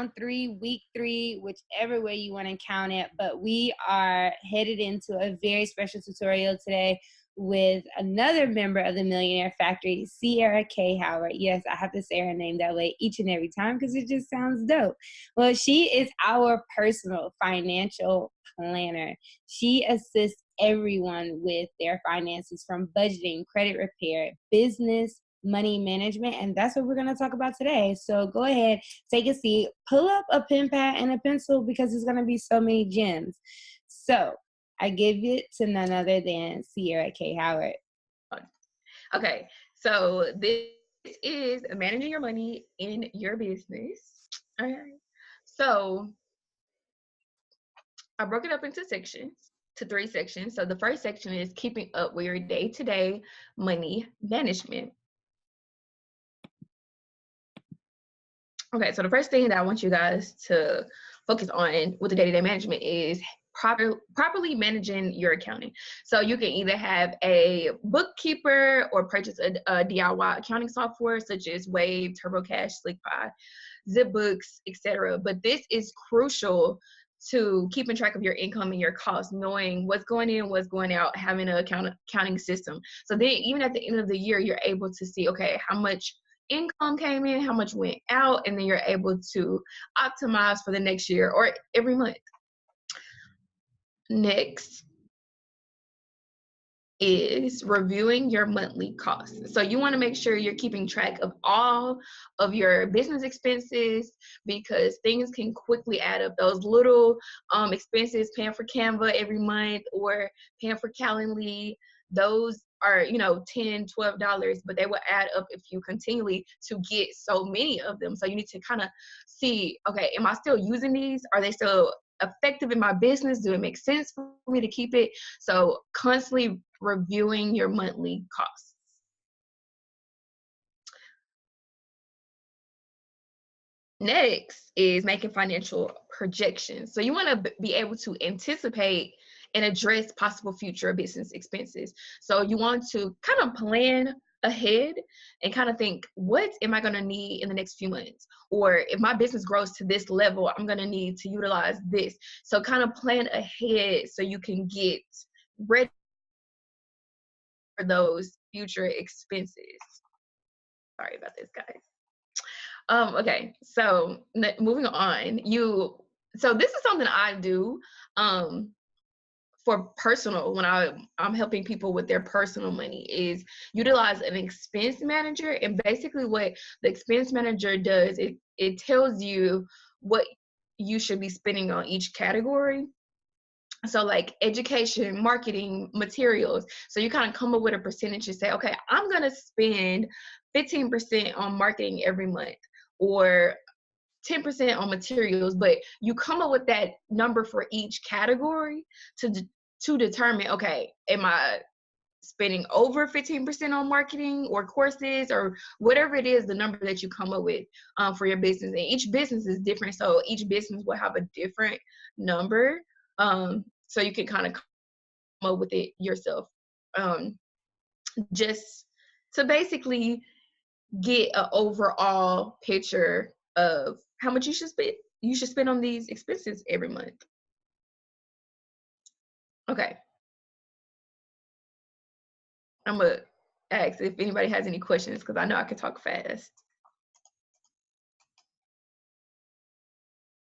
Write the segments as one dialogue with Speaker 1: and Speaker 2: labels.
Speaker 1: round 3, week 3, whichever way you want to count it. But we are headed into a very special tutorial today with another member of the Millionaire Factory, Sierra K. Howard. Yes, I have to say her name that way each and every time because it just sounds dope. Well, she is our personal financial planner. She assists everyone with their finances, from budgeting, credit repair, business, money management, and that's what we're going to talk about today. So go ahead, take a seat, pull up a pen pad and a pencil because there's going to be so many gems. So I give it to none other than Sierra K. Howard.
Speaker 2: Okay, so this is managing your money in your business. All right. So I broke it up into to 3 sections. So the first section is keeping up with your day-to-day money management. Okay, so the first thing that I want you guys to focus on with the day-to-day management is properly managing your accounting. So you can either have a bookkeeper or purchase a DIY accounting software such as Wave, TurboCash, SlickPi, ZipBooks, etc. But this is crucial to keeping track of your income and your costs, knowing what's going in, what's going out, having an accounting system. So then even at the end of the year, you're able to see, okay, how much income came in, how much went out, and then you're able to optimize for the next year or every month. Next is reviewing your monthly costs. So you want to make sure you're keeping track of all of your business expenses, because things can quickly add up. Those little expenses, paying for Canva every month or paying for Calendly, those are, $10, $12, but they will add up if you continually to get so many of them. So you need to kind of see, okay, am I still using these? Are they still effective in my business? Do it make sense for me to keep it? So constantly reviewing your monthly costs. Next is making financial projections. So you want to be able to anticipate and address possible future business expenses. So you want to kind of plan ahead and kind of think, what am I going to need in the next few months? Or if my business grows to this level, I'm going to need to utilize this. So kind of plan ahead so you can get ready for those future expenses. Sorry about this, guys. Okay, so moving on, so this is something I do for personal, when I'm helping people with their personal money, is utilize an expense manager. And basically what the expense manager does, it tells you what you should be spending on each category. So like education, marketing, materials. So you kind of come up with a percentage and say, okay, I'm going to spend 15% on marketing every month, or 10% on materials, but you come up with that number for each category to determine, okay, am I spending over 15% on marketing or courses or whatever it is, the number that you come up with for your business. And each business is different, so each business will have a different number. So you can kind of come up with it yourself. Just to basically get an overall picture of how much you should spend on these expenses every month. Okay. I'm gonna ask if anybody has any questions, because I know I can talk fast.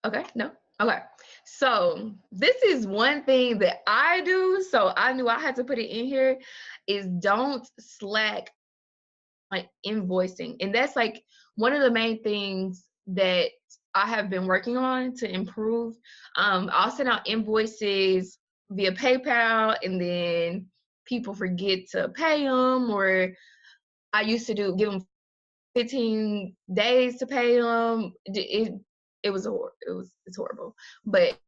Speaker 2: Okay, no? Okay. So this is one thing that I do, so I knew I had to put it in here, is don't slack on invoicing. And that's like one of the main things that I have been working on to improve. I'll send out invoices via PayPal, and then people forget to pay them, or I used to give them 15 days to pay them. It's horrible. But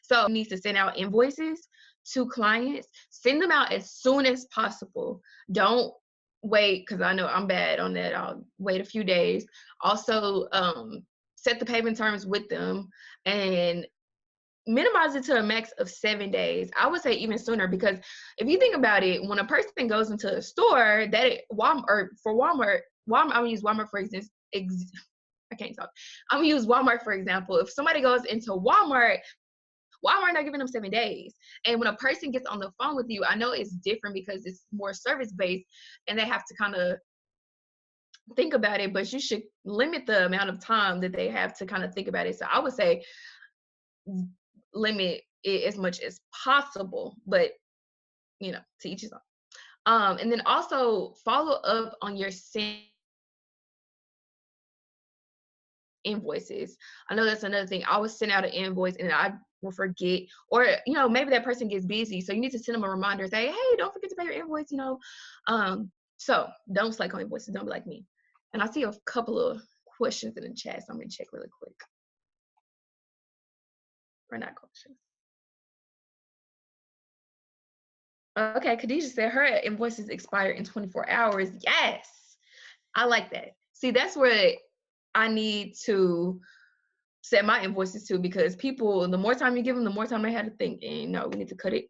Speaker 2: so needs to send out invoices to clients. Send them out as soon as possible. Don't wait, because I know I'm bad on that. I'll wait a few days. Also, set the payment terms with them and minimize it to a max of 7 days. I would say even sooner, because if you think about it, when a person goes into a store, for Walmart, Walmart, I'm gonna use Walmart for instance. I can't talk. I'm gonna use Walmart for example. If somebody goes into Walmart not giving them 7 days. And when a person gets on the phone with you, I know it's different because it's more service based and they have to kind of think about it, but you should limit the amount of time that they have to kind of think about it. So I would say limit it as much as possible, but to each his own. And then also follow up on your invoices. I know that's another thing. I always send out an invoice and I will forget, or maybe that person gets busy, so you need to send them a reminder, say, hey, don't forget to pay your invoice. So don't slack on invoices. Don't be like me. And I see a couple of questions in the chat, so I'm gonna check really quick. Or not questions. Okay, Khadijah said her invoices expire in 24 hours. Yes, I like that. See, that's where I need to set my invoices to, because people, the more time you give them, the more time they have to think. And no, we need to cut it.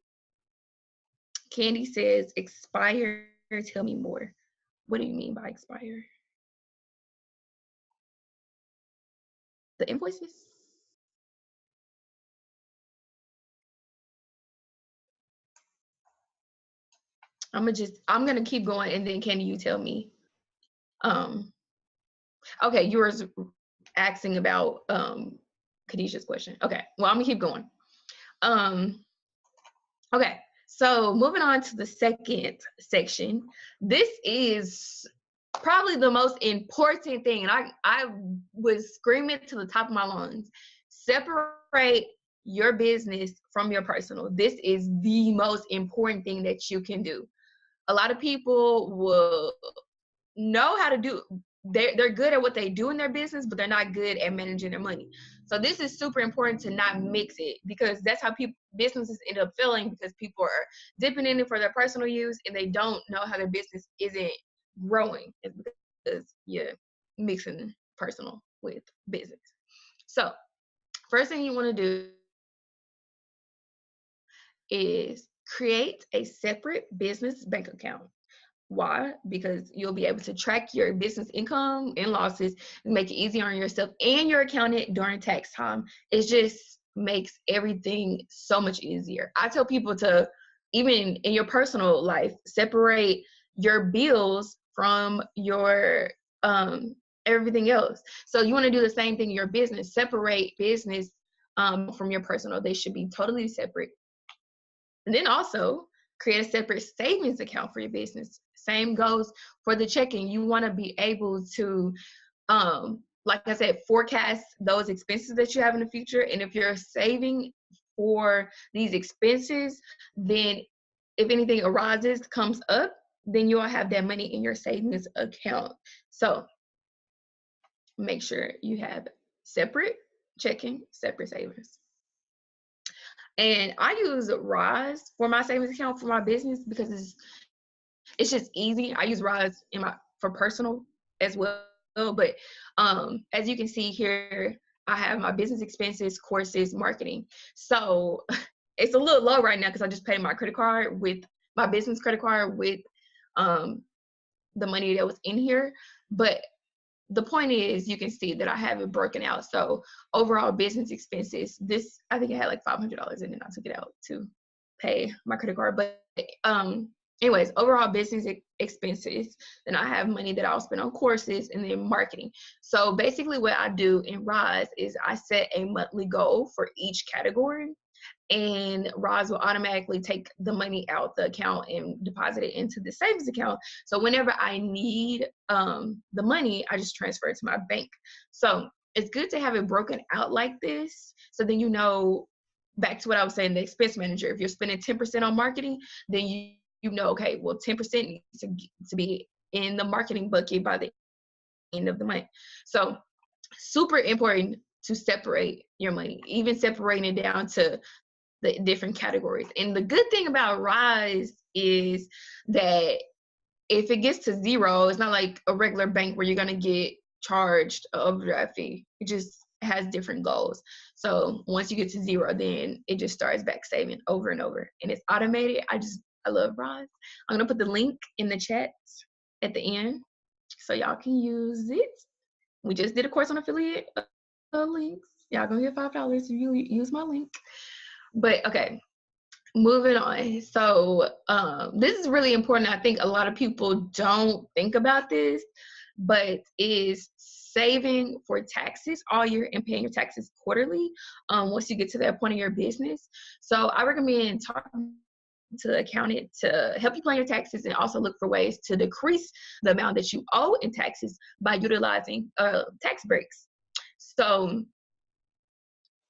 Speaker 2: Candy says expire. Tell me more. What do you mean by expire? The invoices? I'm gonna keep going, and then Candy, you tell me. Okay, you were asking about Khadijah's question. Okay, well, I'm gonna keep going. Okay, so moving on to the second section. This is probably the most important thing, and I was screaming to the top of my lungs. Separate your business from your personal. This is the most important thing that you can do. A lot of people will know how to do, they're good at what they do in their business, but they're not good at managing their money. So this is super important to not mix it, because that's how businesses end up failing, because people are dipping in it for their personal use and they don't know how their business isn't growing. It's because you're mixing personal with business. So first thing you want to do is create a separate business bank account. Why? Because you'll be able to track your business income and losses and make it easier on yourself and your accountant during tax time. It just makes everything so much easier. I tell people to, even in your personal life, separate your bills from your everything else. So you want to do the same thing in your business. Separate business from your personal. They should be totally separate. And then also create a separate savings account for your business. Same goes for the checking. You want to be able to, like I said, forecast those expenses that you have in the future. And if you're saving for these expenses, then if anything arises, comes up, then you'll have that money in your savings account. So make sure you have separate checking, separate savings. And I use Rise for my savings account for my business because it's just easy. I use Rise for personal as well. But as you can see here, I have my business expenses, courses, marketing. So it's a little low right now because I just paid my credit card with my business credit card with the money that was in here. But the point is, you can see that I have it broken out. So overall business expenses, this, I think I had like $500 in it. I took it out to pay my credit card. But anyways, overall business expenses, then I have money that I'll spend on courses and then marketing. So basically what I do in Rise is I set a monthly goal for each category, and Roz will automatically take the money out the account and deposit it into the savings account. So whenever I need the money, I just transfer it to my bank. So it's good to have it broken out like this. So then, back to what I was saying, the expense manager, if you're spending 10% on marketing, then you know, okay, well, 10% needs to be in the marketing bucket by the end of the month. So super important to separate your money, even separating it down to the different categories. And the good thing about Rise is that if it gets to zero, it's not like a regular bank where you're going to get charged an overdraft fee. It just has different goals. So once you get to zero, then it just starts back saving over and over. And it's automated. I love Rise. I'm going to put the link in the chat at the end. So y'all can use it. We just did a course on affiliate links. Y'all gonna get $5 if you use my link. But okay, moving on. So this is really important. I think a lot of people don't think about this, but is saving for taxes all year and paying your taxes quarterly once you get to that point in your business. So I recommend talking to the accountant to help you plan your taxes and also look for ways to decrease the amount that you owe in taxes by utilizing tax breaks. So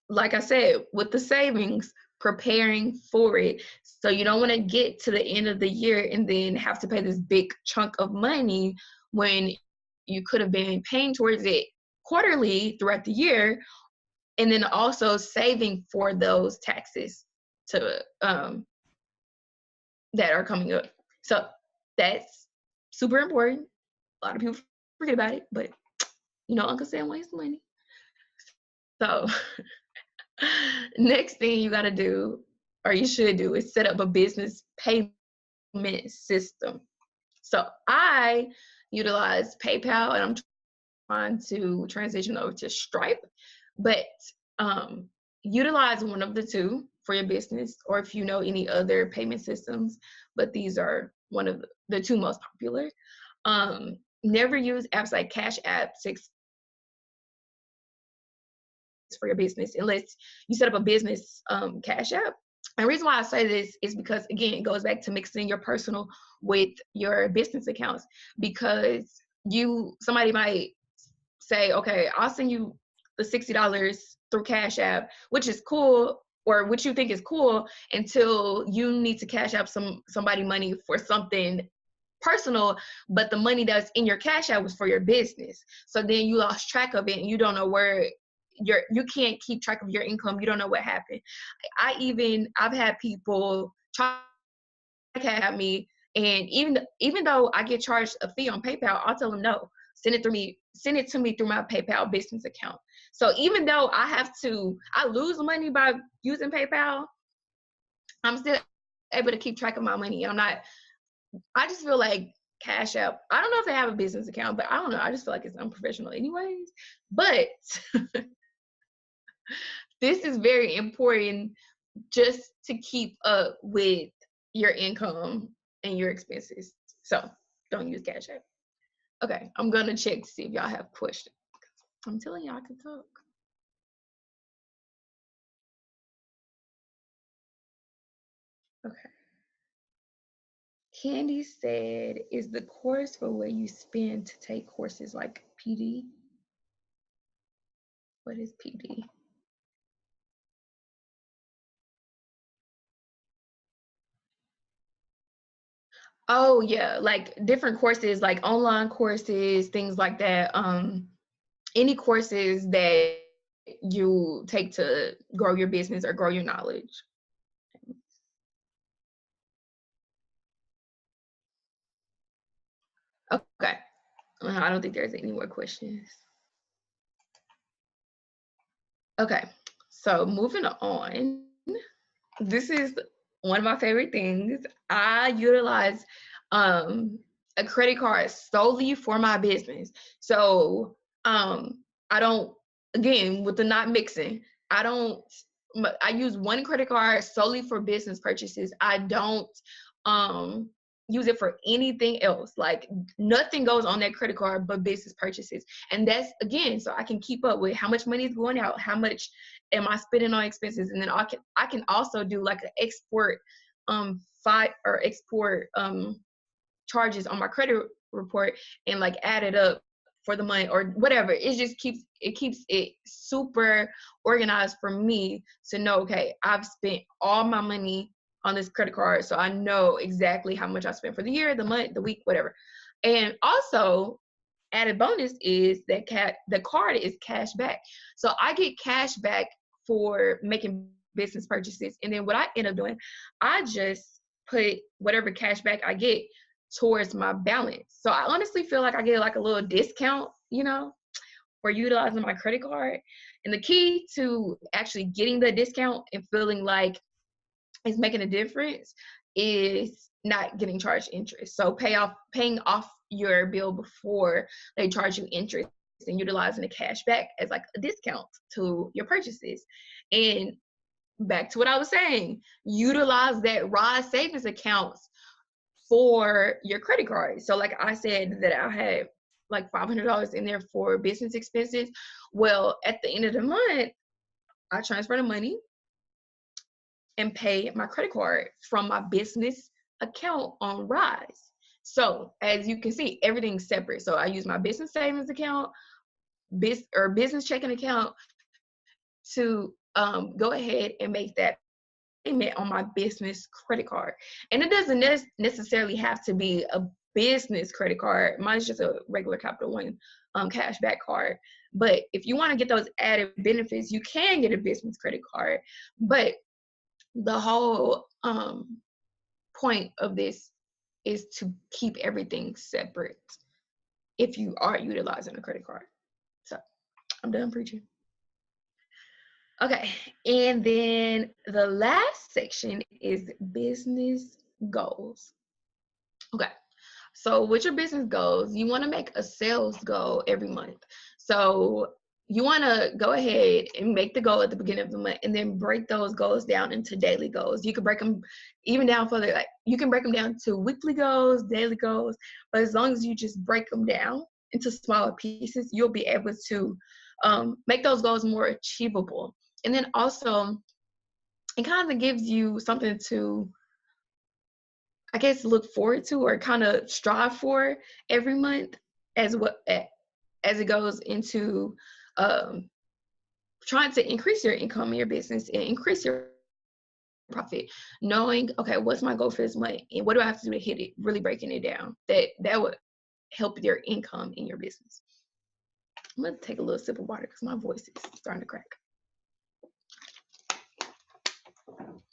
Speaker 2: like I said, with the savings, preparing for it. So you don't want to get to the end of the year and then have to pay this big chunk of money when you could have been paying towards it quarterly throughout the year, and then also saving for those taxes to that are coming up. So that's super important. A lot of people forget about it, but Uncle Sam wastes money. So next thing you got to do, or you should do, is set up a business payment system. So I utilize PayPal, and I'm trying to transition over to Stripe, but utilize one of the two for your business, or if you know any other payment systems, but these are one of the two most popular. Never use apps like Cash App for your business unless you set up a business Cash App. And the reason why I say this is because, again, it goes back to mixing your personal with your business accounts, because somebody might say, okay, I'll send you the $60 through Cash App, which is cool, or what you think is cool, until you need to Cash App somebody money for something personal, but the money that's in your Cash App was for your business. So then you lost track of it, and you don't know where you can't keep track of your income. You don't know what happened. I've had people try to Cash me, and even though I get charged a fee on PayPal, I'll tell them no. Send it to me through my PayPal business account. So even though I lose money by using PayPal, I'm still able to keep track of my money. I just feel like Cash App, I don't know if they have a business account, but I don't know. I just feel like it's unprofessional anyways. But this is very important just to keep up with your income and your expenses. So don't use Cash App. Okay, I'm gonna check to see if y'all have questions. I'm telling y'all I can talk. Okay. Candy said, is the course for where you spend to take courses like PD? What is PD? Oh yeah, like different courses, like online courses, things like that. Any courses that you take to grow your business or grow your knowledge. Okay. I don't think there's any more questions. Okay. So moving on. This is one of my favorite things. I utilize a credit card solely for my business. So I don't, again, with the not mixing, I use one credit card solely for business purchases. I don't use it for anything else. Like nothing goes on that credit card but business purchases. And that's, again, so I can keep up with how much money is going out, how much am I spending on expenses, and then I can also do like an export charges on my credit report and like add it up for the month or whatever. It just keeps it super organized for me to know, okay, I've spent all my money on this credit card, so I know exactly how much I spent for the year, the month, the week, whatever. And also, added bonus is that the card is cash back. So I get cash back for making business purchases. And then what I end up doing, I just put whatever cash back I get towards my balance. So I honestly feel like I get like a little discount, for utilizing my credit card. And the key to actually getting the discount and feeling like it's making a difference is not getting charged interest. So paying off your bill before they charge you interest, and utilizing the cash back as like a discount to your purchases. And back to what I was saying, utilize that RISE savings accounts for your credit card. So like I said that I had like $500 in there for business expenses. Well, at the end of the month, I transfer the money and pay my credit card from my business account on RISE. So as you can see, everything's separate. So I use my business savings account, business checking account to go ahead and make that payment on my business credit card. And it doesn't necessarily have to be a business credit card. Mine's just a regular Capital One cashback card. But if you want to get those added benefits, you can get a business credit card. But the whole point of this is to keep everything separate if you are utilizing a credit card. So I'm done preaching. Okay, and then the last section is business goals. Okay, so with your business goals, you want to make a sales goal every month. So you want to go ahead and make the goal at the beginning of the month, and then break those goals down into daily goals. You can break them even down further. Like you can break them down to weekly goals, daily goals, but as long as you just break them down into smaller pieces, you'll be able to make those goals more achievable. And then also, it kind of gives you something to, I guess, look forward to or kind of strive for every month as it goes into trying to increase your income in your business and increase your profit. Knowing, okay, what's my goal for this month and what do I have to do to hit it? Really breaking it down. That would help your income in your business. I'm gonna take a little sip of water because my voice is starting to crack.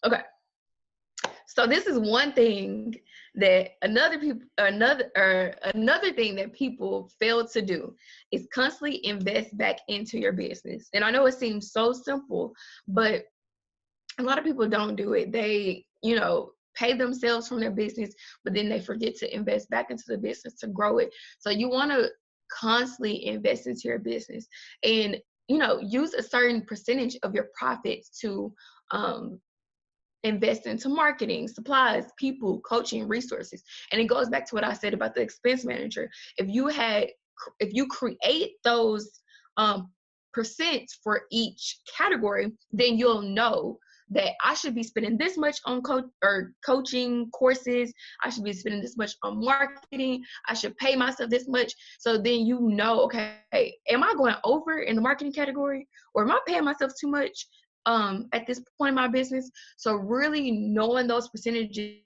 Speaker 2: Okay, so this is one thing that another thing that people fail to do is constantly invest back into your business. And I know it seems so simple, but a lot of people don't do it. They, pay themselves from their business, but then they forget to invest back into the business to grow it. So you want to constantly invest into your business and, use a certain percentage of your profits to invest into marketing, supplies, people, coaching, resources. And it goes back to what I said about the expense manager. If you create those percents for each category, then you'll know that I should be spending this much on coaching courses. I should be spending this much on marketing. I should pay myself this much. So then okay, am I going over in the marketing category, or am I paying myself too much at this point in my business? So really knowing those percentages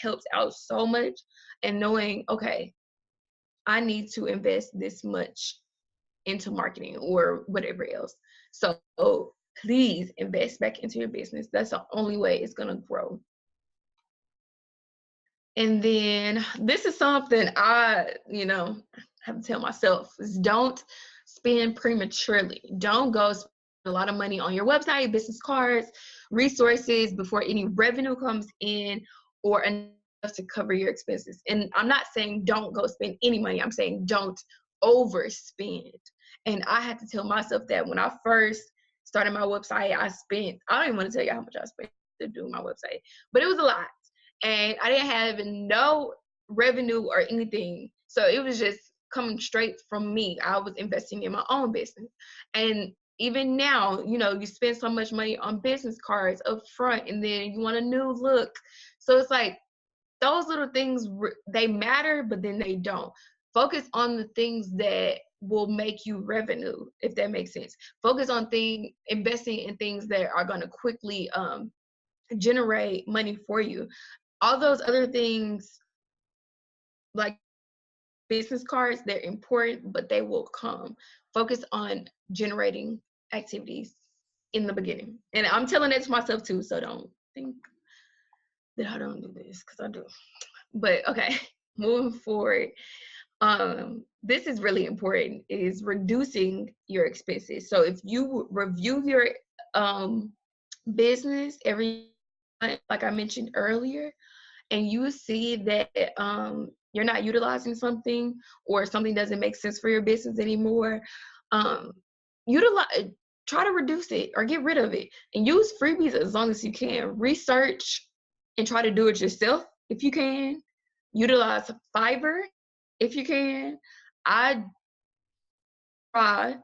Speaker 2: helps out so much, and knowing, okay, I need to invest this much into marketing or whatever else. So please invest back into your business. That's the only way it's going to grow. And then this is something I, have to tell myself is don't spend prematurely. Don't go spend a lot of money on your website, business cards, resources before any revenue comes in or enough to cover your expenses. And I'm not saying don't go spend any money. I'm saying don't overspend. And I had to tell myself that when I first started my website, I don't even want to tell you how much I spent to do my website, but it was a lot. And I didn't have no revenue or anything. So it was just coming straight from me. I was investing in my own business. And even now, you spend so much money on business cards up front, and then you want a new look. So it's like those little things, they matter, but then they don't. Focus on the things that will make you revenue, if that makes sense. Focus on investing in things that are going to quickly generate money for you. All those other things, like business cards, they're important, but they will come. Focus on generating activities in the beginning. And I'm telling it to myself too, so don't think that I don't do this, because I do. But okay, moving forward. This is really important, is reducing your expenses. So if you review your business every month, like I mentioned earlier, and you see that you're not utilizing something, or something doesn't make sense for your business anymore, utilize, try to reduce it or get rid of it, and use freebies as long as you can. Research and try to do it yourself if you can. Utilize Fiverr if you can. I try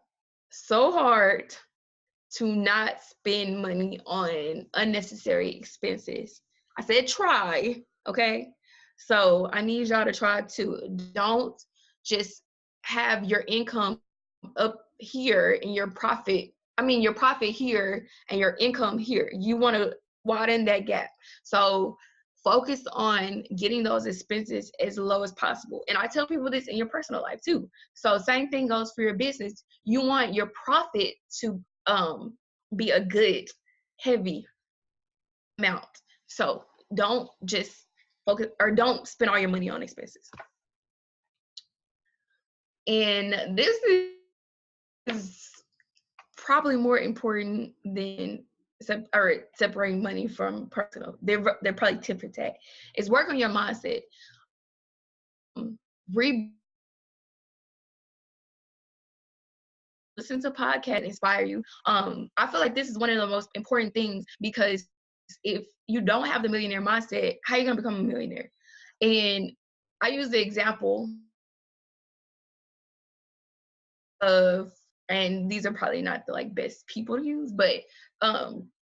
Speaker 2: so hard to not spend money on unnecessary expenses. I said try, okay? So I need y'all to try to don't just have your income up here and your profit here and your income here. You want to widen that gap. So focus on getting those expenses as low as possible. And I tell people this in your personal life too. So same thing goes for your business. You want your profit to be a good heavy amount. So don't just focus, or don't spend all your money on expenses. And this is probably more important than separating money from personal. They're probably tip for tat. Is work on your mindset. Listen to podcasts inspire you. I feel like this is one of the most important things, because if you don't have the millionaire mindset, how are you gonna become a millionaire? And I use the example of, and these are probably not the like best people to use, but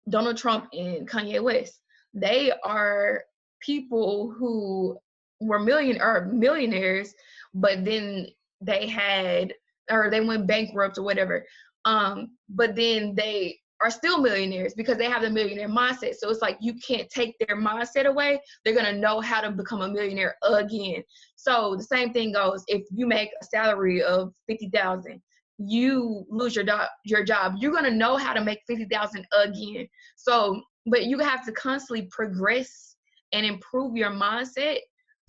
Speaker 2: Donald Trump and Kanye West. They are people who were millionaires, but then they had, or they went bankrupt or whatever. But then they are still millionaires because they have the millionaire mindset. So it's like you can't take their mindset away. They're gonna know how to become a millionaire again. So the same thing goes if you make a salary of $50,000. You lose your job, you're gonna know how to make $50,000 again. So, but you have to constantly progress and improve your mindset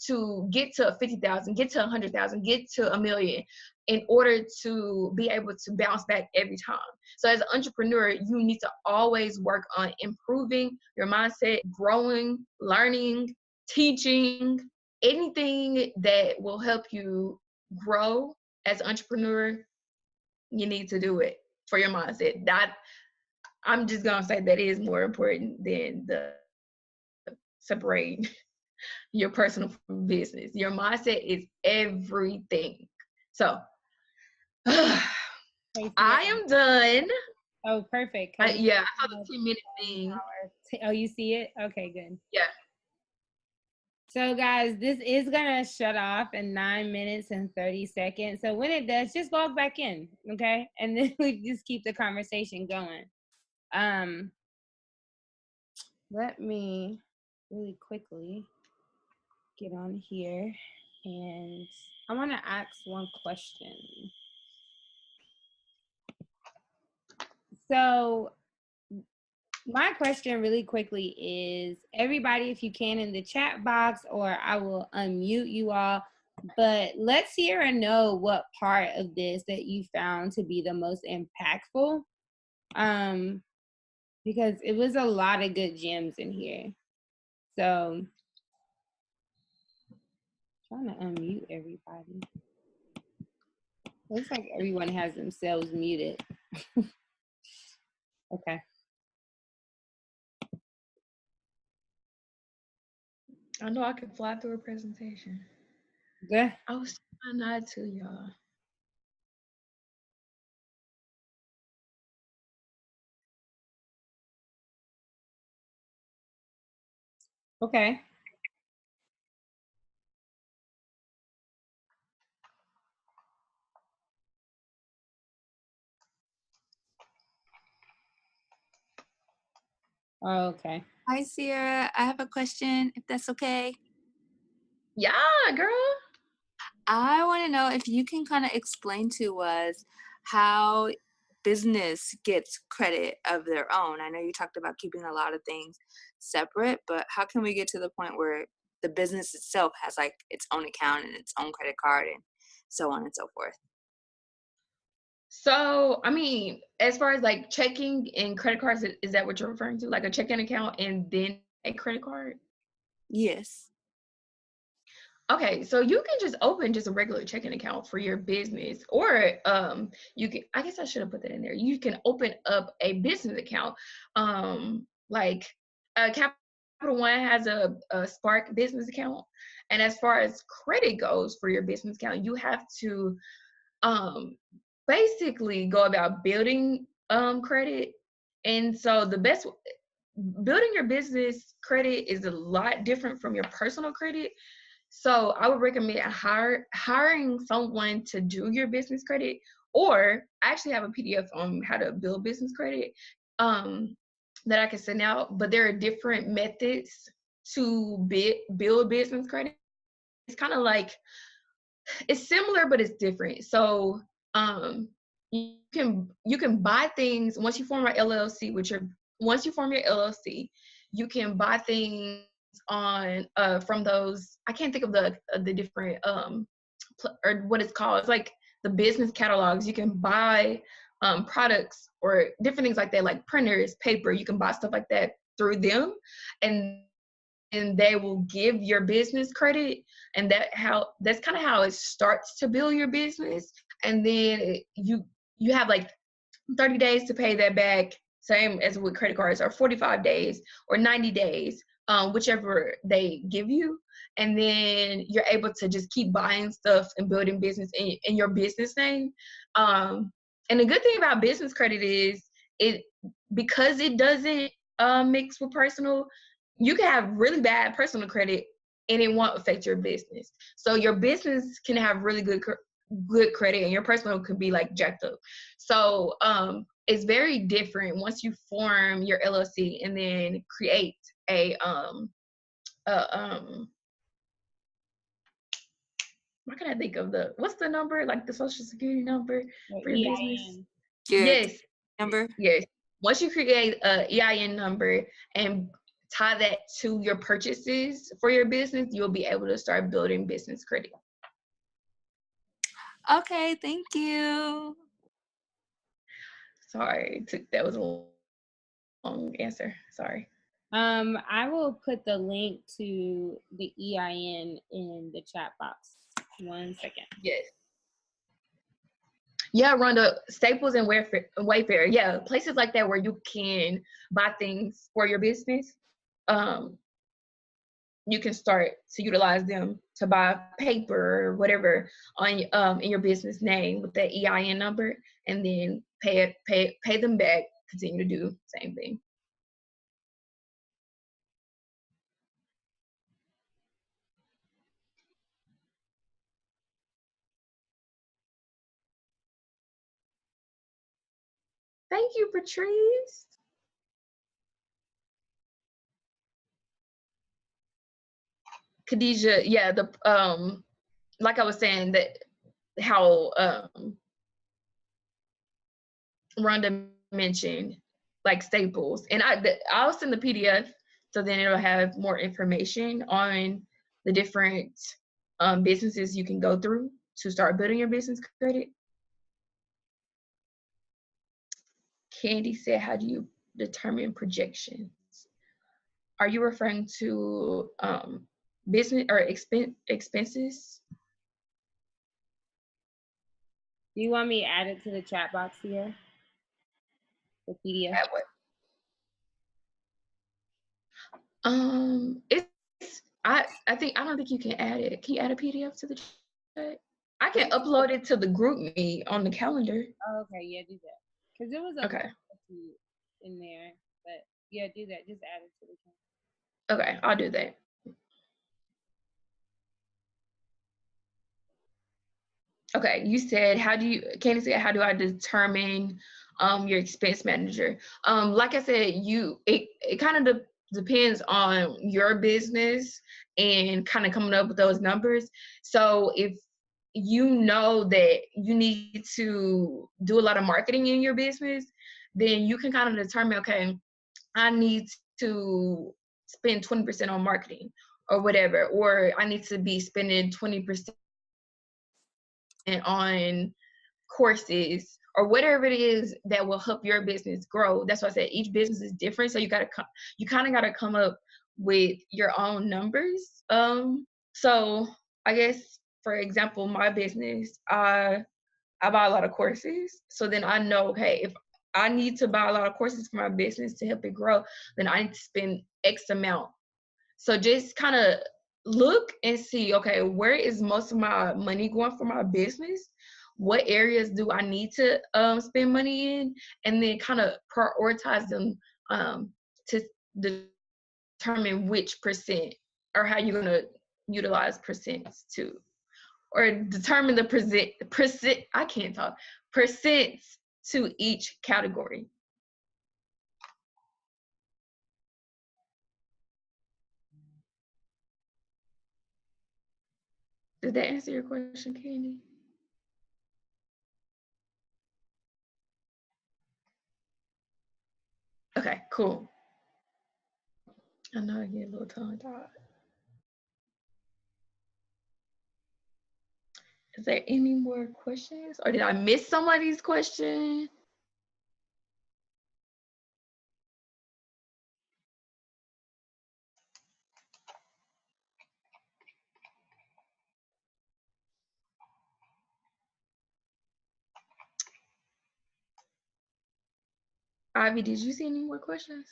Speaker 2: to get to 50,000, get to 100,000, get to $1 million, in order to be able to bounce back every time. So as an entrepreneur, you need to always work on improving your mindset, growing, learning, teaching, anything that will help you grow as an entrepreneur. You need to do it for your mindset. That, I'm just gonna say, that is more important than the separating your personal from business. Your mindset is everything. So I am done.
Speaker 1: Oh, perfect.
Speaker 2: Yeah, I saw the 10-minute thing.
Speaker 1: Oh, you see it? Okay, good.
Speaker 2: Yeah.
Speaker 1: So guys, this is gonna shut off in 9 minutes and 30 seconds. So when it does, just log back in, okay? And then we just keep the conversation going. Let me really quickly get on here, and I want to ask one question. So my question really quickly is, everybody, if you can, in the chat box, or I will unmute you all, but let's hear and know what part of this that you found to be the most impactful, because it was a lot of good gems in here. So trying to unmute everybody. Looks like everyone has themselves muted. Okay.
Speaker 2: I know I can fly through a presentation.
Speaker 1: Good.
Speaker 2: I was trying not to, y'all.
Speaker 1: Okay. Okay.
Speaker 3: Hi, Sierra. I have a question, if that's okay.
Speaker 2: Yeah, girl.
Speaker 3: I want to know if you can kind of explain to us how business gets credit of their own. I know you talked about keeping a lot of things separate, but how can we get to the point where the business itself has like its own account and its own credit card and so on and so forth?
Speaker 2: So, I mean, as far as like checking and credit cards, is that what you're referring to? Like a checking account and then a credit card?
Speaker 3: Yes.
Speaker 2: Okay, so you can just open just a regular checking account for your business, or you can. I guess I should have put that in there. You can open up a business account, like Capital One has a Spark business account, and as far as credit goes for your business account, you have to um basically go about building credit, and so the best building your business credit is a lot different from your personal credit. So I would recommend hiring someone to do your business credit, or I actually have a PDF on how to build business credit um, that I can send out. But there are different methods to build business credit. It's kind of like, it's similar, but it's different. So you can buy things once you form your LLC. Once you form your LLC, you can buy things on from those. I can't think of the different or what it's called. It's like the business catalogs. You can buy products or different things like that, like printers, paper. You can buy stuff like that through them, and they will give your business credit, and that's kind of how it starts to build your business. And then you have like 30 days to pay that back, same as with credit cards, or 45 days or 90 days, whichever they give you. And then you're able to just keep buying stuff and building business in your business name. And the good thing about business credit is it because it doesn't mix with personal. You can have really bad personal credit and it won't affect your business. So your business can have really good credit, and your personal could be like jacked up. So it's very different once you form your LLC and then create a what can I think of what's the number, like the social security number for your business?
Speaker 3: Your
Speaker 2: Yes.
Speaker 3: number?
Speaker 2: Yes. Once you create a EIN number and tie that to your purchases for your business, you'll be able to start building business credit.
Speaker 3: Okay, thank you.
Speaker 2: Sorry, that was a long answer. Sorry.
Speaker 1: I will put the link to the EIN in the chat box. 1 second.
Speaker 2: Yes. Yeah, Rhonda, Staples and Wayfair. Yeah, places like that where you can buy things for your business. You can start to utilize them to buy paper or whatever on in your business name with that EIN number, and then pay them back. Continue to do the same thing. Thank you, Patrice. Khadijah, yeah, like I was saying, that how Rhonda mentioned, like Staples, and I'll send the PDF, so then it'll have more information on the different businesses you can go through to start building your business credit. Candy said, how do you determine projections? Are you referring to business or expenses?
Speaker 1: Do you want me to add it to the chat box here? The PDF?
Speaker 2: At what? I don't think you can add it. Can you add a PDF to the chat? I can upload it to the group me on the calendar.
Speaker 1: Oh, okay, yeah, do that. Because it was
Speaker 2: okay
Speaker 1: in there, but yeah, do that. Just add it to the chat.
Speaker 2: Okay, I'll do that. Okay, you said, Candy said, how do I determine your expense manager? Like I said, it kind of depends on your business and kind of coming up with those numbers. So if you know that you need to do a lot of marketing in your business, then you can kind of determine, okay, I need to spend 20% on marketing or whatever, or I need to be spending 20% on courses or whatever it is that will help your business grow. That's why I said each business is different. So you kind of got to come up with your own numbers. So I guess, for example, my business, I buy a lot of courses. So then I know, okay, if I need to buy a lot of courses for my business to help it grow, then I need to spend X amount. So just kind of look and see, okay, where is most of my money going for my business? What areas do I need to spend money in? And then kind of prioritize them to determine which percent or how you're going to utilize percents to, or determine the percent, I can't talk, percents to each category. Did that answer your question, Candy? Okay, cool. I know I get a little tongue-tied. Is there any more questions? Or did I miss somebody's question? Ivy, did you see any more questions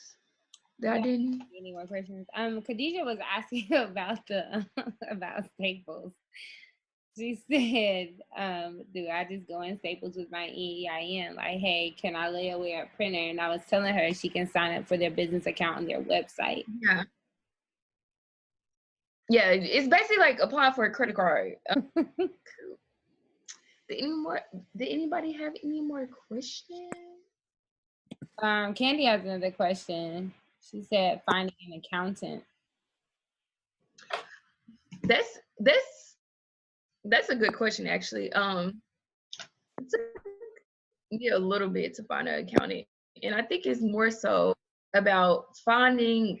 Speaker 2: that I didn't?
Speaker 1: Any more questions? Khadijah was asking about the about Staples. She said, do I just go in Staples with my EIN? Like, hey, can I lay away a printer? And I was telling her she can sign up for their business account on their website.
Speaker 2: Yeah. Yeah, it's basically like applying for a credit card. Did anybody have any more questions?
Speaker 1: Candy has another question. She said finding an accountant.
Speaker 2: That's a good question, actually. It took me a little bit to find an accountant, and I think it's more so about finding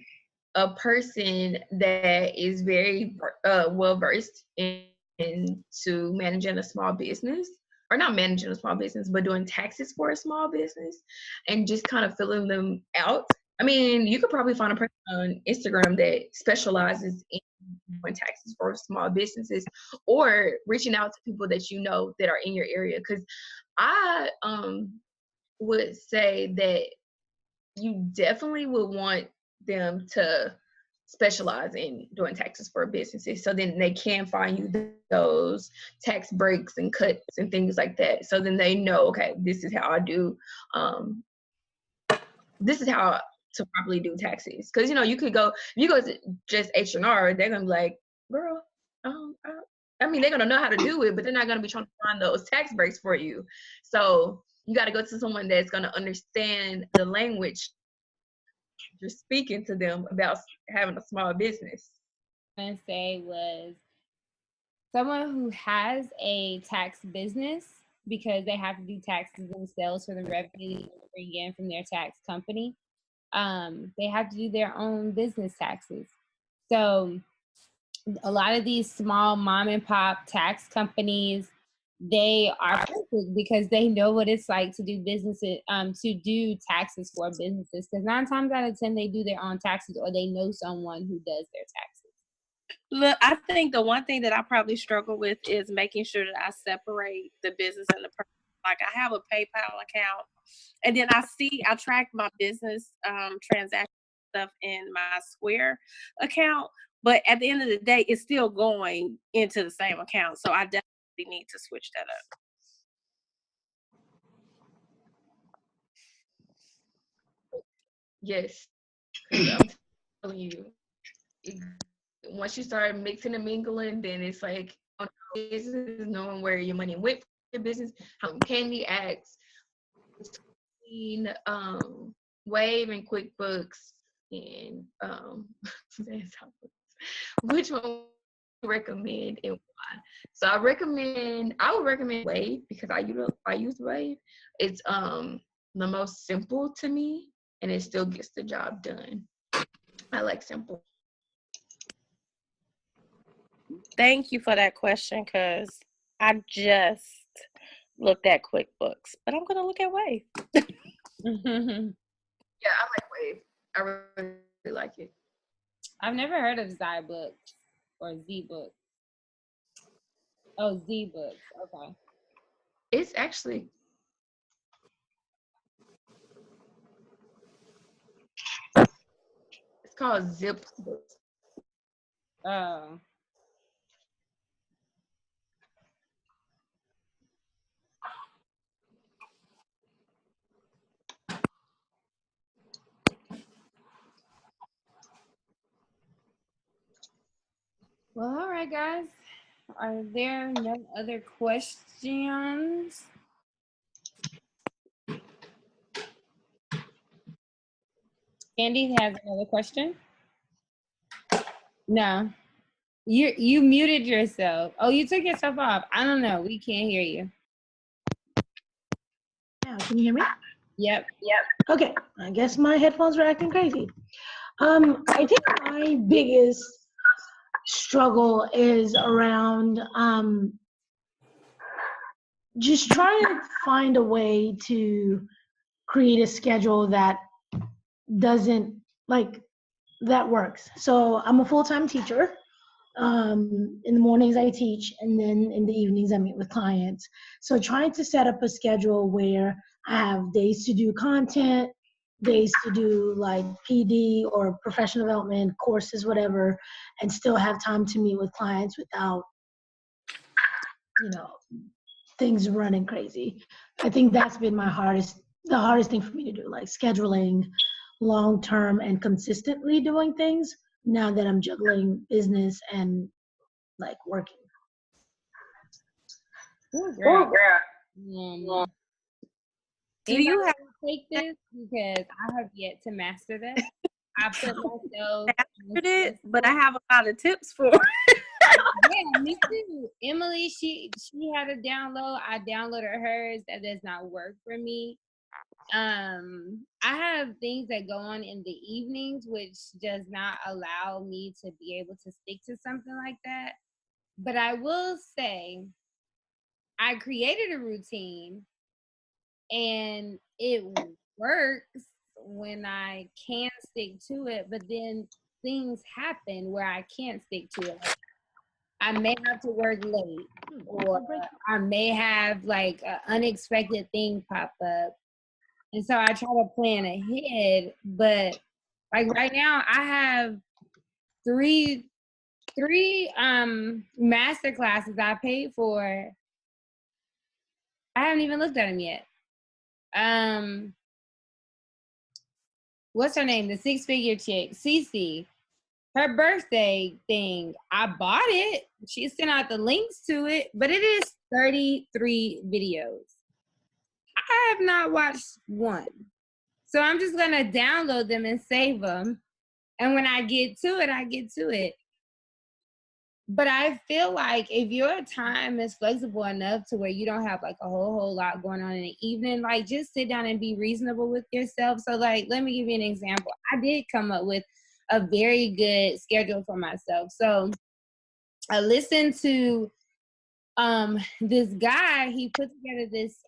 Speaker 2: a person that is very well versed into managing a small business, or not managing a small business, but doing taxes for a small business, and just kind of filling them out. I mean, you could probably find a person on Instagram that specializes in doing taxes for small businesses, or reaching out to people that you know that are in your area. Because I would say that you definitely would want them to specialize in doing taxes for businesses, so then they can find you those tax breaks and cuts and things like that, so then they know, okay, this is how I do this is how to properly do taxes. Because you could go, if you go to just H&R, they're gonna be like, girl, I mean, they're gonna know how to do it, but they're not gonna be trying to find those tax breaks for you. So you got to go to someone that's gonna understand the language you're speaking to them about having a small business.
Speaker 1: I say was someone who has a tax business, because they have to do taxes themselves for the revenue they bring in from their tax company. They have to do their own business taxes. So a lot of these small mom and pop tax companies, they are perfect because they know what it's like to do businesses, to do taxes for businesses. Because 9 times out of 10, they do their own taxes, or they know someone who does their taxes.
Speaker 4: Look, I think the one thing that I probably struggle with is making sure that I separate the business and the person. Like, I have a PayPal account, and then I track my business transaction stuff in my Square account, but at the end of the day, it's still going into the same account. So I definitely need to switch that up.
Speaker 2: Yes, because I'm telling you, once you start mixing and mingling, then it's like business, knowing where your money went for your business. How Candy acts between Wave and QuickBooks, and which one would you recommend and why? So I would recommend Wave because I use Wave. It's the most simple to me, and it still gets the job done. I like simple.
Speaker 4: Thank you for that question, because I just looked at QuickBooks, but I'm going to look at Wave.
Speaker 2: Yeah, I like Wave. I really like it.
Speaker 1: I've never heard of ZyBooks or ZBooks. Oh, Z books. Okay.
Speaker 2: It's actually it's called Zip Books.
Speaker 1: Oh. Well, all right, guys. Are there no other questions? Candy has another question? No. You muted yourself. Oh, you took yourself off. I don't know. We can't hear you.
Speaker 5: Yeah, can you hear me?
Speaker 1: Yep.
Speaker 5: Okay, I guess my headphones are acting crazy. I think my biggest struggle is around just trying to find a way to create a schedule that doesn't like that works. So I'm a full-time teacher. In the mornings I teach, and then in the evenings I meet with clients. So trying to set up a schedule where I have days to do content, days to do like PD or professional development courses, whatever, and still have time to meet with clients without, you know, things running crazy. I think that's been the hardest thing for me to do, like scheduling long-term and consistently doing things now that I'm juggling business and like working.
Speaker 1: Oh, girl.
Speaker 4: Do
Speaker 1: Anybody
Speaker 4: you have
Speaker 1: want to take this? Because I have yet to master that. I put myself
Speaker 4: mastered it, but I have a lot of tips for it.
Speaker 1: Yeah, me too. Emily, she had a download. I downloaded hers. That does not work for me. I have things that go on in the evenings, which does not allow me to be able to stick to something like that. But I will say, I created a routine, and it works when I can stick to it. But then things happen where I can't stick to it. I may have to work late, or I may have like an unexpected thing pop up. And so I try to plan ahead. But like right now, I have three master classes I paid for. I haven't even looked at them yet. What's her name? The 6-figure chick, Cece. Her birthday thing, I bought it. She sent out the links to it, but it is 33 videos. I have not watched one. So I'm just going to download them and save them. And when I get to it, I get to it. But I feel like if your time is flexible enough to where you don't have like a whole lot going on in the evening, like just sit down and be reasonable with yourself. So like, let me give you an example. I did come up with a very good schedule for myself. So I listened to this guy. He put together this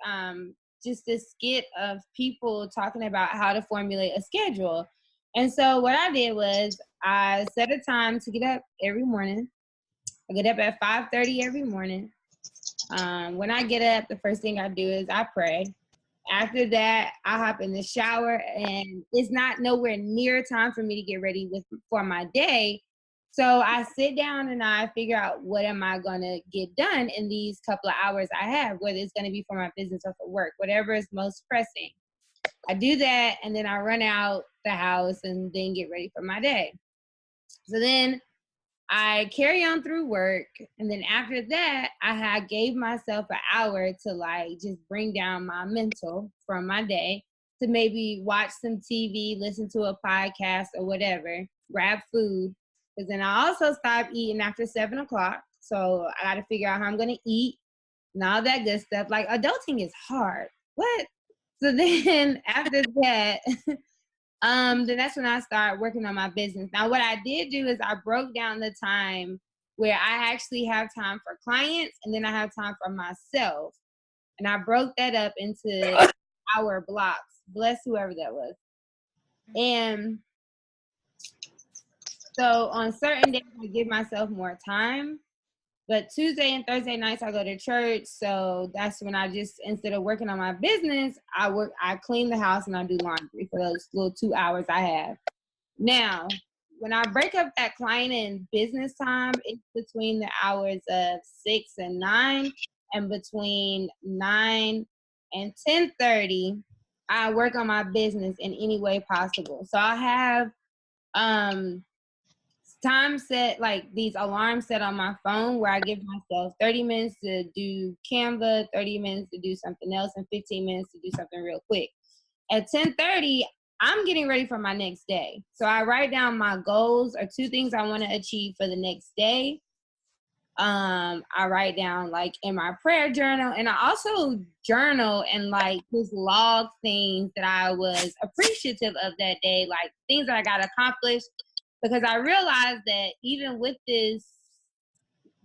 Speaker 1: just this skit of people talking about how to formulate a schedule. And so what I did was I set a time to get up every morning. I get up at 5:30 every morning. When I get up, the first thing I do is I pray. After that, I hop in the shower, and it's not nowhere near time for me to get ready for my day. So I sit down and I figure out what am I going to get done in these couple of hours I have, whether it's going to be for my business or for work, whatever is most pressing. I do that, and then I run out the house and then get ready for my day. So then I carry on through work, and then after that, I gave myself an hour to like just bring down my mental from my day, to maybe watch some TV, listen to a podcast or whatever, grab food, because then I also stop eating after 7 o'clock. So I got to figure out how I'm gonna eat and all that good stuff. Like adulting is hard. What? So then after that. Then that's when I started working on my business. Now, what I did do is I broke down the time where I actually have time for clients and then I have time for myself. And I broke that up into hour blocks. Bless whoever that was. And so on certain days, I give myself more time. But Tuesday and Thursday nights I go to church, so that's when I just, instead of working on my business, I clean the house and I do laundry for those little 2 hours I have. Now, when I break up that client and business time, it's between the hours of 6 and 9, and between 9 and 10:30, I work on my business in any way possible. So I have time set, like these alarms set on my phone, where I give myself 30 minutes to do Canva, 30 minutes to do something else, and 15 minutes to do something real quick. At 10:30, I'm getting ready for my next day. So I write down my goals or 2 things I want to achieve for the next day. I write down like in my prayer journal, and I also journal and like just log things that I was appreciative of that day, like things that I got accomplished, because I realized that even with this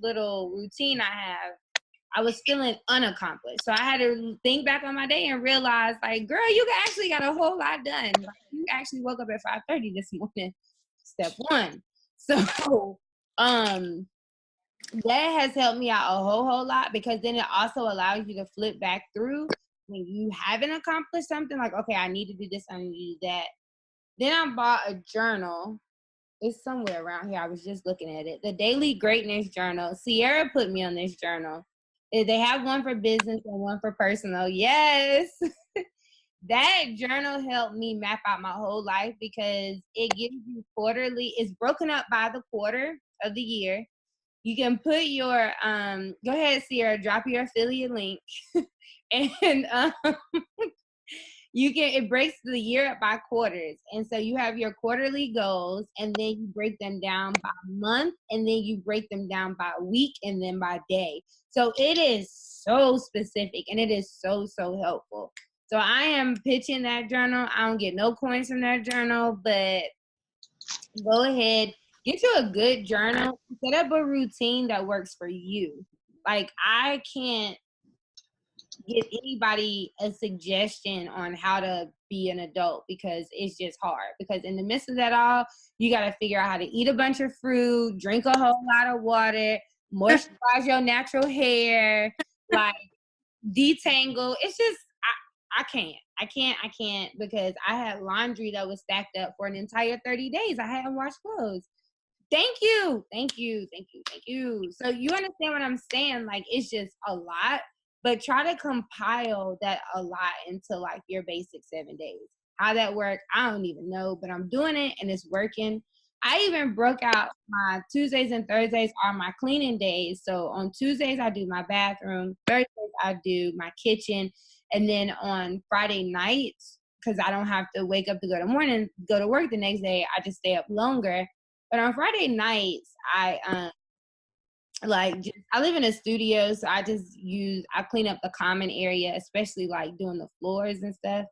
Speaker 1: little routine I have, I was feeling unaccomplished. So I had to think back on my day and realize, like, girl, you actually got a whole lot done. Like, you actually woke up at 5:30 this morning. Step 1. So that has helped me out a whole lot, because then it also allows you to flip back through when you haven't accomplished something, like, okay, I need to do this, I need to do that. Then I bought a journal. It's somewhere around here. I was just looking at it. The Daily Greatness Journal. Sierra put me on this journal. They have one for business and one for personal. Yes. That journal helped me map out my whole life, because it gives you quarterly. It's broken up by the quarter of the year. You can put your go ahead, Sierra, drop your affiliate link. And it breaks the year up by quarters. And so you have your quarterly goals, and then you break them down by month, and then you break them down by week, and then by day. So it is so specific, and it is so helpful. So I am pitching that journal. I don't get no coins from that journal, but go ahead, get you a good journal, set up a routine that works for you. Like, I can't give anybody a suggestion on how to be an adult, because it's just hard. Because in the midst of that all, you got to figure out how to eat a bunch of fruit, drink a whole lot of water, moisturize your natural hair, like detangle. It's just, I can't, because I had laundry that was stacked up for an entire 30 days. I hadn't washed clothes. Thank you. So you understand what I'm saying? Like, it's just a lot, but try to compile that a lot into like your basic 7 days. How that work, I don't even know, but I'm doing it and it's working. I even broke out my Tuesdays and Thursdays are my cleaning days. So on Tuesdays, I do my bathroom. Thursdays, I do my kitchen. And then on Friday nights, because I don't have to wake up to go to work the next day, I just stay up longer. But on Friday nights, I live in a studio, so I clean up the common area, especially like doing the floors and stuff.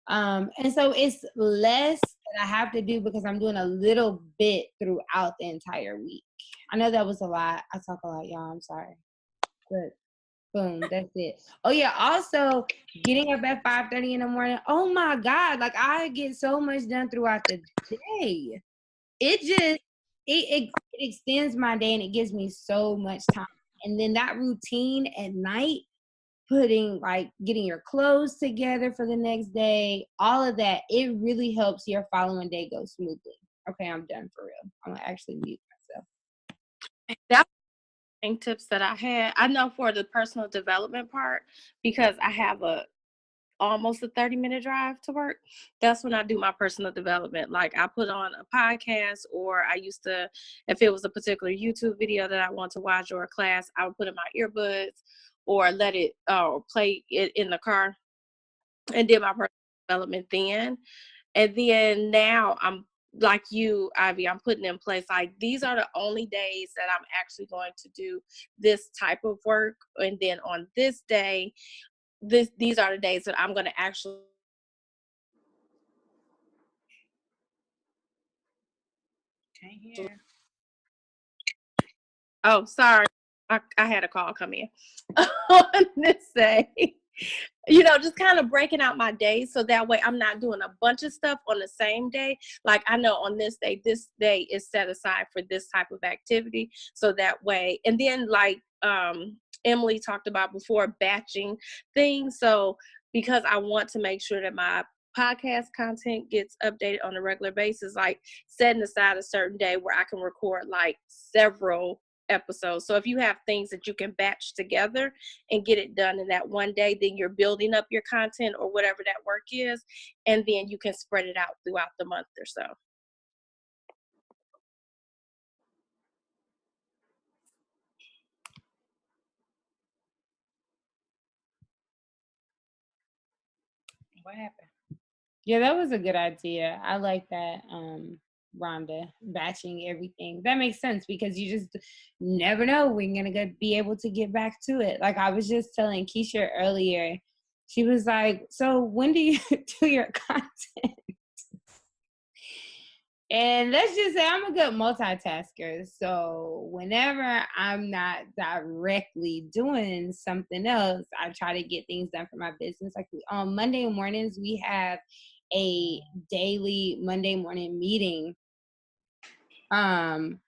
Speaker 1: And so it's less that I have to do, because I'm doing a little bit throughout the entire week. I know that was a lot. I talk a lot, y'all. I'm sorry. But boom, that's it. Oh yeah, also getting up at 5:30 in the morning. Oh my God, like I get so much done throughout the day. It extends my day, and it gives me so much time. And then that routine at night, getting your clothes together for the next day, all of that, it really helps your following day go smoothly. Okay, I'm done for real. I'm gonna actually mute myself.
Speaker 4: That's tips that I had. I know for the personal development part, because I have almost a 30-minute drive to work. That's when I do my personal development. Like, I put on a podcast, or I used to, if it was a particular YouTube video that I want to watch or a class, I would put in my earbuds or let it play it in the car, and did my personal development then. And then now I'm like you, Ivy, I'm putting in place, like, these are the only days that I'm actually going to do this type of work. And then on this day, these are the days that I'm going to actually.
Speaker 1: Can't hear.
Speaker 4: Oh, sorry. I had a call come in on this day. you know, just kind of breaking out my days so that way I'm not doing a bunch of stuff on the same day. Like I know on this day is set aside for this type of activity. So that way, and then like Emily talked about before, batching things. So because I want to make sure that my podcast content gets updated on a regular basis, like setting aside a certain day where I can record like several episodes. So if you have things that you can batch together and get it done in that one day, then you're building up your content or whatever that work is, and then you can spread it out throughout the month or so.
Speaker 1: What happened? Yeah, that was a good idea. I like that, Rhonda, batching everything. That makes sense because you just never know when you're gonna be able to get back to it. Like I was just telling Keisha earlier, she was like, "So when do you do your content?" And let's just say I'm a good multitasker. So whenever I'm not directly doing something else, I try to get things done for my business. Like on Monday mornings, we have a daily Monday morning meeting. And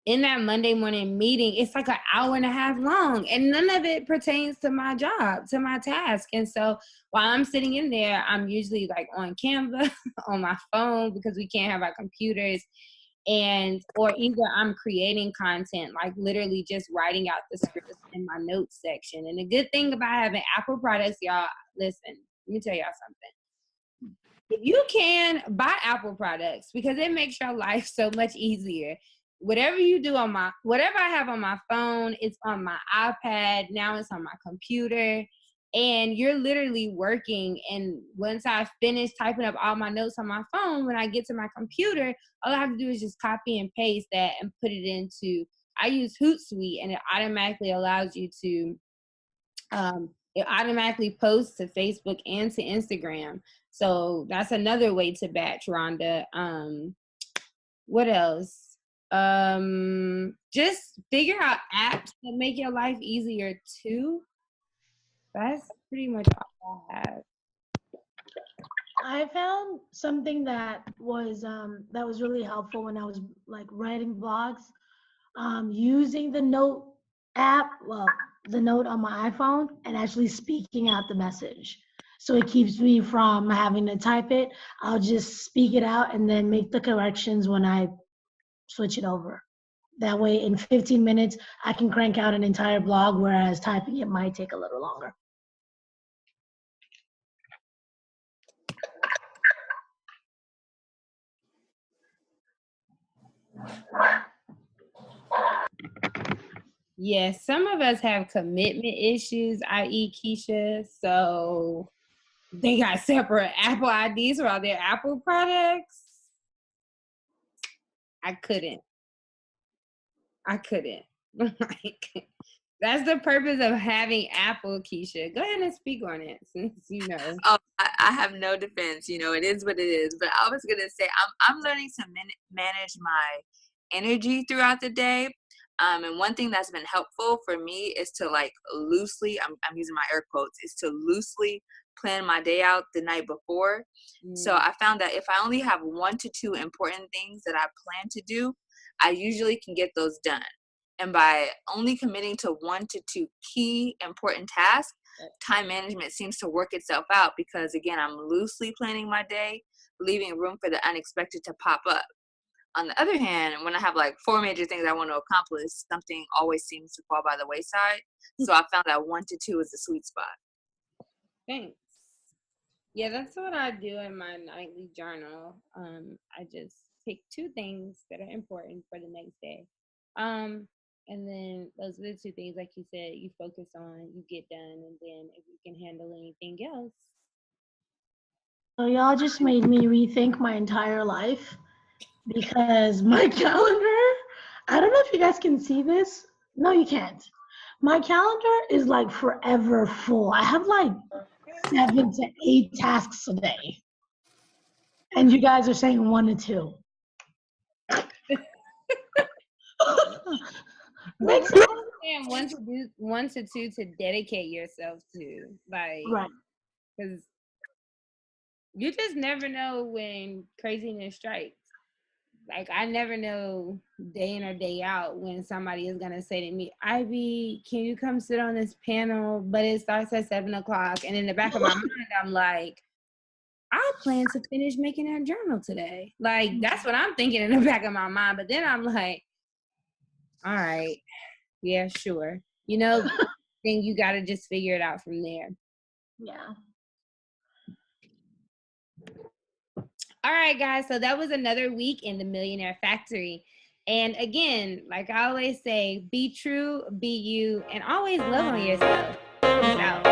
Speaker 1: in that Monday morning meeting, it's like an hour and a half long, and none of it pertains to my job, to my task. And so while I'm sitting in there, I'm usually like on Canva on my phone because we can't have our computers, or either I'm creating content, like literally just writing out the scripts in my notes section. And the good thing about having Apple products, y'all, listen, let me tell y'all something. If you can, buy Apple products because it makes your life so much easier. Whatever you do whatever I have on my phone, it's on my iPad. Now it's on my computer. And you're literally working. And once I finish typing up all my notes on my phone, when I get to my computer, all I have to do is just copy and paste that and put it into, I use Hootsuite, and it automatically allows you to, it automatically posts to Facebook and to Instagram. So that's another way to batch, Rhonda. What else? Just figure out apps that make your life easier too. That's pretty much all I have.
Speaker 5: I found something that was really helpful when I was like writing blogs, using the note app, the note on my iPhone, and actually speaking out the message. So it keeps me from having to type it. I'll just speak it out and then make the corrections when I switch it over. That way, in 15 minutes, I can crank out an entire blog, whereas typing it might take a little longer.
Speaker 1: Yeah, some of us have commitment issues, i.e. Keisha, so they got separate Apple IDs for all their Apple products. I couldn't. Like, that's the purpose of having Apple, Keisha. Go ahead and speak on it since you know.
Speaker 3: Oh, I have no defense. You know, it is what it is. But I was gonna say I'm learning to manage my energy throughout the day. And one thing that's been helpful for me is to like loosely, I'm using my air quotes, is to loosely plan my day out the night before. So I found that if I only have 1 to 2 important things that I plan to do, I usually can get those done. And by only committing to 1 to 2 key important tasks, time management seems to work itself out because, again, I'm loosely planning my day, leaving room for the unexpected to pop up. On the other hand, when I have like 4 major things I want to accomplish, something always seems to fall by the wayside. So I found that 1 to 2 is the sweet spot.
Speaker 1: Thanks. Yeah, that's what I do in my nightly journal. I just pick 2 things that are important for the next day. And then those are the 2 things, like you said, you focus on, you get done, and then if you can handle anything else.
Speaker 5: So y'all just made me rethink my entire life because my calendar, I don't know if you guys can see this. No, you can't. My calendar is like forever full. I have like 7 to 8 tasks a day. And you guys are saying 1 to 2. Makes sense.
Speaker 1: And one to two to dedicate yourself to, like,
Speaker 5: Right.
Speaker 1: because you just never know when craziness strikes. Like, I never know day in or day out when somebody is gonna say to me, Ivy, can you come sit on this panel? But it starts at 7:00, and in the back of my mind, I'm like, I plan to finish making that journal today. Like, that's what I'm thinking in the back of my mind. But then I'm like, all right, yeah, sure. You know, then you got to just figure it out from there.
Speaker 5: Yeah.
Speaker 1: All right, guys. So that was another week in the Millionaire Factory. And again, like I always say, be true, be you, and always love on yourself. Peace out.